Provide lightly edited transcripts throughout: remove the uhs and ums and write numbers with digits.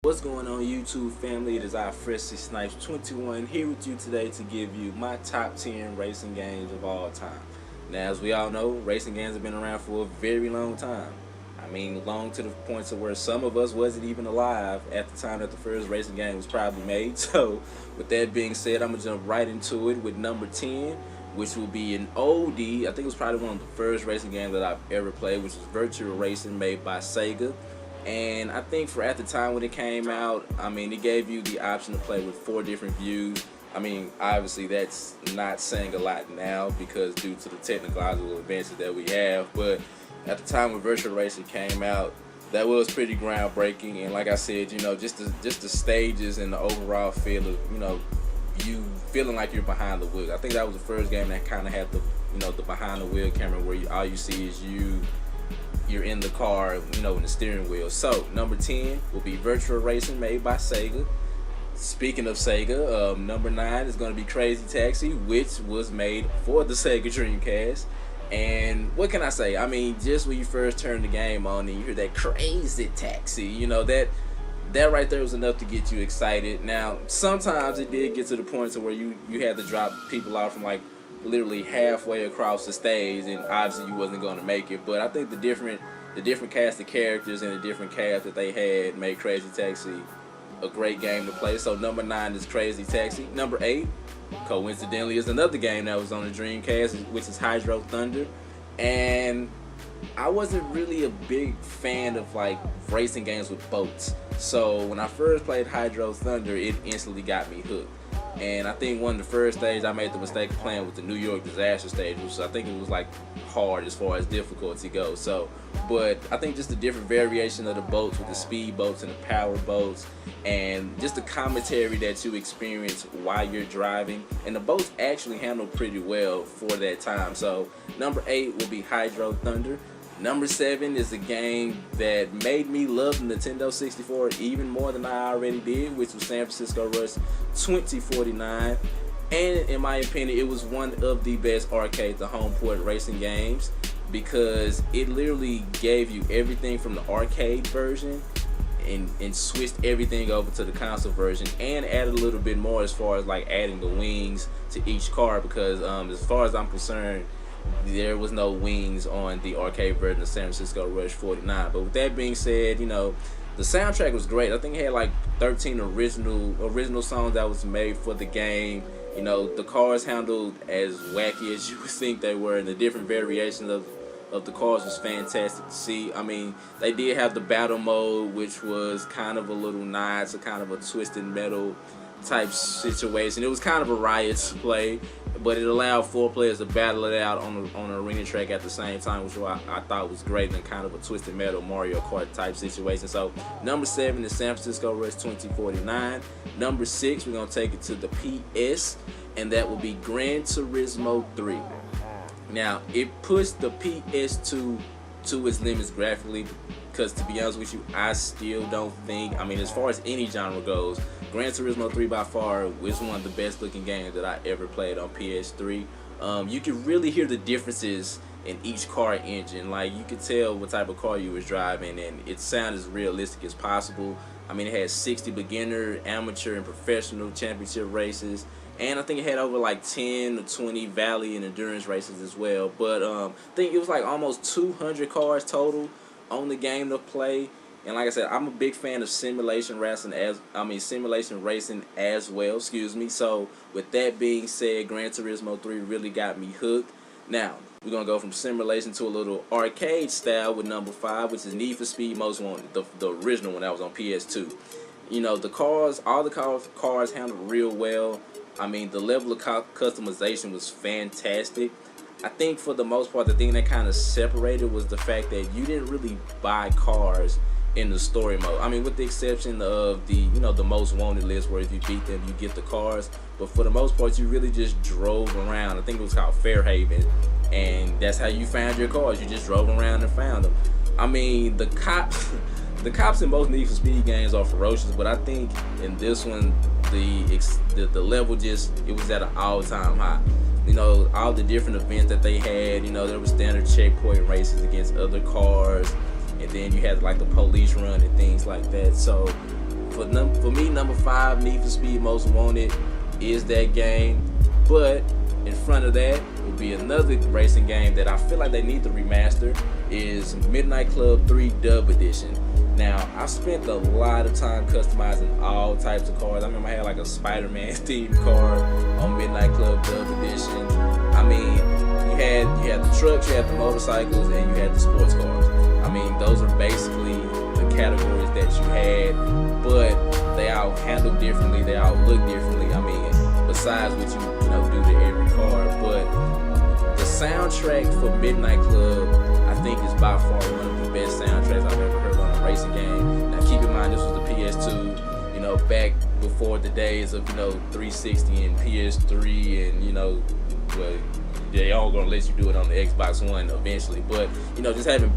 What's going on, YouTube family? It is I, PSNID 21, here with you today to give you my top 10 racing games of all time. Now, as we all know, racing games have been around for a very long time. I mean, long to the point to where some of us wasn't even alive at the time that the first racing game was probably made. So, with that being said, I'm going to jump right into it with number 10, which will be an oldie. I think it was probably one of the first racing games that I've ever played, which was Virtual Racing, made by Sega. And I think for at the time when it came out, I mean, it gave you the option to play with 4 different views. I mean, obviously that's not saying a lot now because due to the technological advances that we have, but at the time when Virtual Racing came out, that was pretty groundbreaking. And like I said, you know, just the stages and the overall feel of, you know, you feeling like you're behind the wheel. I think that was the first game that kind of had the, you know, the behind the wheel camera where all you see is you're in the car, you know, in the steering wheel. So number 10 will be Virtual Racing, made by Sega. Speaking of Sega, number 9 is going to be Crazy Taxi, which was made for the Sega Dreamcast. And what can I say? I mean, just when you first turn the game on and you hear that Crazy Taxi, you know, that right there was enough to get you excited. Now, sometimes it did get to the point to where you had to drop people out from like literally halfway across the stage, and obviously you wasn't going to make it. But I think the different cast of characters and the different cast that they had made Crazy Taxi a great game to play. So number 9 is Crazy Taxi. Number 8, coincidentally, is another game that was on the Dreamcast, which is Hydro Thunder. And I wasn't really a big fan of like racing games with boats. So when I first played Hydro Thunder, it instantly got me hooked. And I think one of the first stages I made the mistake of playing with the New York Disaster stage, which I think it was like hard as far as difficulty goes. So, but I think just the different variation of the boats with the speed boats and the power boats, and just the commentary that you experience while you're driving, and the boats actually handle pretty well for that time. So number 8 will be Hydro Thunder. Number 7 is a game that made me love the Nintendo 64 even more than I already did, which was San Francisco Rush 2049. And in my opinion, it was one of the best arcade to home port racing games because it literally gave you everything from the arcade version and switched everything over to the console version and added a little bit more as far as like adding the wings to each car, because as far as I'm concerned, there was no wings on the arcade version of San Francisco Rush 49. But with that being said, you know, the soundtrack was great. I think it had like 13 original songs that was made for the game. You know, the cars handled as wacky as you would think they were, and the different variations of the cars was fantastic to see. I mean, they did have the battle mode, which was kind of a little nod to kind of a twisted metal type situation. It was kind of a riot to play, but it allowed 4 players to battle it out on an arena track at the same time, which I thought was great, and kind of a twisted metal Mario Kart type situation. So number 7 is San Francisco Rush 2049. Number 6, we're going to take it to the PS, and that will be Gran Turismo 3. Now, it pushed the PS to its limits graphically, because to be honest with you, I still don't think, I mean, as far as any genre goes, Gran Turismo 3 by far is one of the best looking games that I ever played on PS3. You can really hear the differences in each car engine. Like, you could tell what type of car you was driving, and it sounded as realistic as possible. I mean, it had 60 beginner, amateur, and professional championship races, and I think it had over like 10 or 20 valley and endurance races as well. But I think it was like almost 200 cars total on the game to play. And like I said, I'm a big fan of simulation racing simulation racing as well, excuse me. So with that being said, Gran Turismo 3 really got me hooked. Now, we're going to go from simulation to a little arcade style with number 5, which is Need for Speed Most Wanted, the original one that was on PS2. You know, the cars, all the cars handled real well. I mean, the level of customization was fantastic. I think for the most part, the thing that kind of separated was the fact that you didn't really buy cars in the story mode. I mean, with the exception of the, you know, the Most Wanted list, where if you beat them, you get the cars. But for the most part, you really just drove around. I think it was called Fairhaven, and that's how you found your cars. You just drove around and found them. I mean, the cops in both Need for Speed games are ferocious, but I think in this one, the level it was at an all-time high. You know, all the different events that they had. You know, there was standard checkpoint races against other cars, and then you had like the police run and things like that. So for me, number 5, Need for Speed Most Wanted, is that game. But in front of that would be another racing game that I feel like they need to remaster, is Midnight Club 3 Dub Edition. Now, I spent a lot of time customizing all types of cars. I remember I had like a Spider-Man themed car on Midnight Club Dub Edition. I mean, you had the trucks, you had the motorcycles, and you had the sports cars. I mean, those are basically the categories that you had, but they all handle differently, they all look differently. I mean, besides what you do to every car, but the soundtrack for Midnight Club, I think, is by far one of the best soundtracks I've ever heard on a racing game. Now, keep in mind, this was the PS2, back before the days of 360 and PS3, and well, they all gonna let you do it on the Xbox One eventually. But just having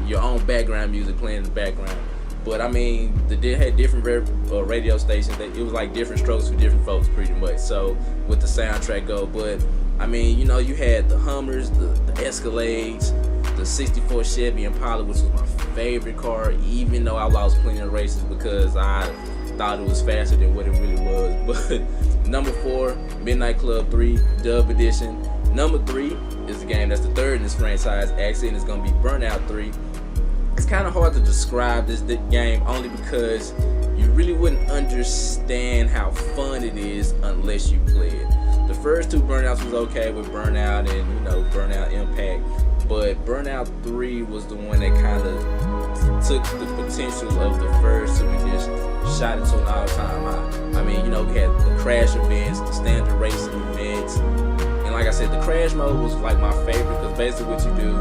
your own background music playing in the background. But I mean, they had different radio stations. It was like different strokes for different folks, pretty much. So with the soundtrack go, but I mean, you had the Hummers, the Escalades, the '64 Chevy Impala, which was my favorite car, even though I lost plenty of races because I thought it was faster than what it really was. But number 4, Midnight Club 3 Dub Edition. Number 3 is the game that's the third in this franchise, actually, and it's gonna be Burnout 3. It's kind of hard to describe this game only because you really wouldn't understand how fun it is unless you play it. The first 2 Burnouts was okay with Burnout and Burnout Impact, but Burnout 3 was the one that kind of took the potential of the first 2 and just shot it to an all-time high. I mean, we had the crash events, the standard racing events, and like I said, the crash mode was like my favorite because basically what you do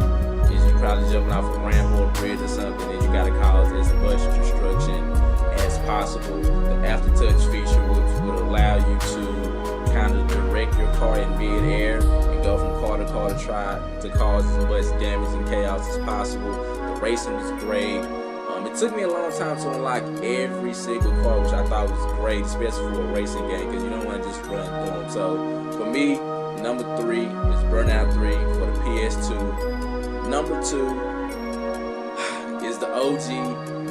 is you probably jumping off a ramp or a bridge or something, and you gotta cause as much destruction as possible. The aftertouch feature would allow you to kind of direct your car in mid-air and go from car to car to try to cause as much damage and chaos as possible. The racing was great. It took me a long time to unlock every single car, which I thought was great, especially for a racing game, because you don't want to just run through them. So for me, number 3 is Burnout 3 for the PS2. Number 2 is the OG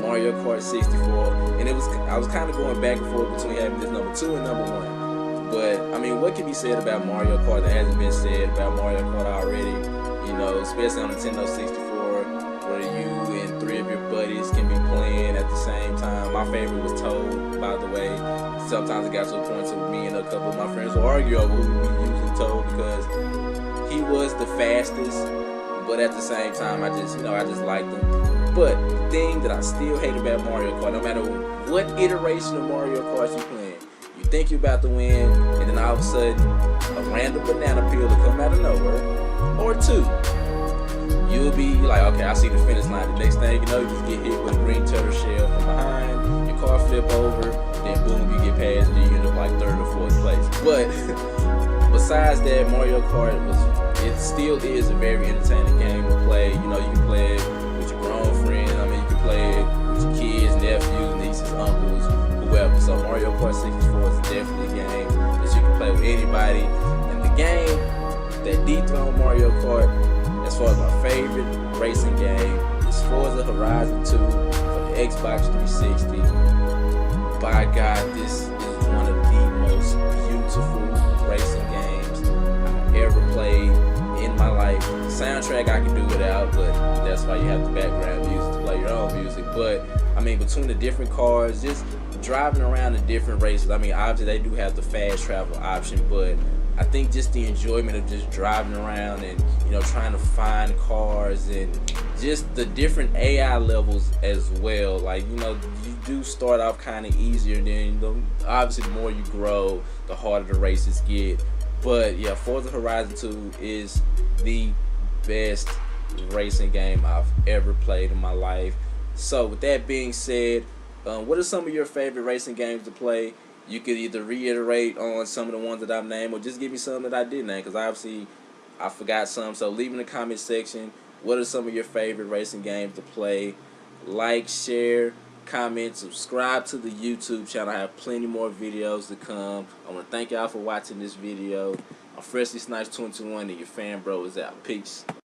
Mario Kart 64, and I was kind of going back and forth between having this number 2 and number 1. But I mean, what can be said about Mario Kart that hasn't been said about Mario Kart already? Especially on Nintendo 64, where you and 3 of your buddies can be playing at the same time. My favorite was Toad, by the way. Sometimes it got to a point to me and a couple of my friends will argue over who would be using Toad because he was the fastest. But at the same time, I just liked him. But the thing that I still hate about Mario Kart, no matter what iteration of Mario Kart you're playing, you think you're about to win, and then all of a sudden, a random banana peel will come out of nowhere, or 2. You'll be like, okay, I see the finish line. The next thing you know, you just get hit with a green turtle shell from behind, your car flip over, then boom, you get past, and you end up like 3rd or 4th place. But besides that, Mario Kart it still is a very entertaining game to play. You can play it with your grown friends. I mean, you can play it with your kids, nephews, nieces, uncles, whoever. So Mario Kart 64 is definitely a game that you can play with anybody. And the game that dethroned Mario Kart, as far as my favorite racing game, is Forza Horizon 2 for the Xbox 360. By God, this is one of the most beautiful racing games I've ever played in my life. Soundtrack I can do without, but that's why you have the background music to play your own music. But I mean, between the different cars, just driving around the different races, I mean, obviously they do have the fast travel option, but I think just the enjoyment of just driving around and trying to find cars and just the different AI levels as well. Like you do start off kind of easier, and then obviously the more you grow, the harder the races get. But yeah, Forza Horizon 2 is the best racing game I've ever played in my life. So with that being said, what are some of your favorite racing games to play? You could either reiterate on some of the ones that I've named, or just give me some that I did name, because obviously I forgot some. So leave in the comment section, what are some of your favorite racing games to play? Like, share, comment, subscribe to the YouTube channel. I have plenty more videos to come. I want to thank y'all for watching this video. I'm PSNID 21, and your fan bro is out. Peace.